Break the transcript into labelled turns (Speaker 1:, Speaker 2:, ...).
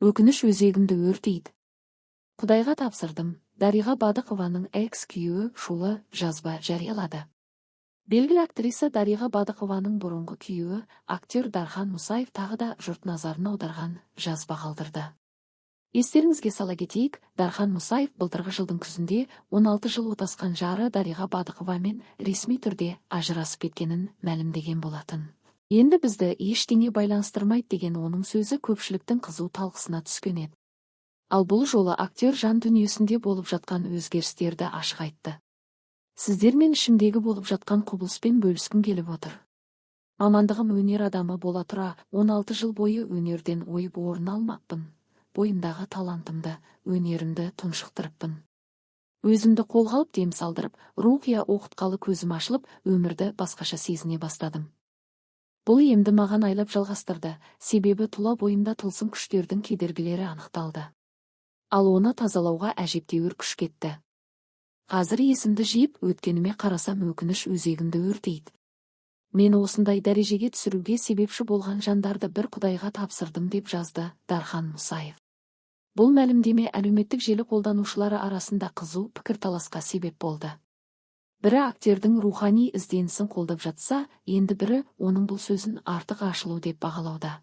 Speaker 1: Өкініш өзегімді өртейді. Құдайға тапсырдым. Дариға Бадықованың экс-күйеуі шулы жазба жариялады. Белгілі актриса Дариға Бадықованың бұрынғы күйеуі актер Дархан Мұсаев тағы да жұрт назарын аударған жазба қалдырды. Естеріңізге сала кетейік, Дархан Мұсаев былтырғы жылдың күзінде 16 жыл отасқан жары Дариға Бадықовамен ресми түрде ажырасып кеткенін мәлімдеген болатын. Енді бізді ештеңе байланыстырмайды деген оның сөзі көпшіліктің қызу талқысына түскен еді. Ал бұл жолы актер жан дүниесінде болып жатқан өзгерістерді ашық айтты. Сіздермен ішімдегі болып жатқан құбылыспен бөліскім келіп отыр. Мамандығым өнер адамы бола тұра, 16 жыл бойы өнерден ойып орын алмаппын. Бойымдағы талантымды, өнерімді тұншықтырыппын. Өзімді қолға алып дем салдырып, рухия оқытқалы көзім ашылып, өмірді басқаша сезіне бастадым. Бұл емді маған айлап жалғастырды, себебі тұла бойымда тылсым күштердің кедергілері анықталды. Ал оны тазалауға әжептәуір күш кетті. Қазір есімді жиып, өткеніме қарасам өкініш өзегімді өртейді. Мен осындай дәрежеге түсіруге себепші болған жандарды бір Құдайға тапсырдым деп жазды Дархан Мұсаев. Бұл мәлімдеме әлеуметтік желі қолданушылары арасында қызу пікірталасқа себеп болды. Бірі актердің рухани ізденісін қолдап жатса, енді бірі оның бұл сөзін артық ашылу деп бағалауда.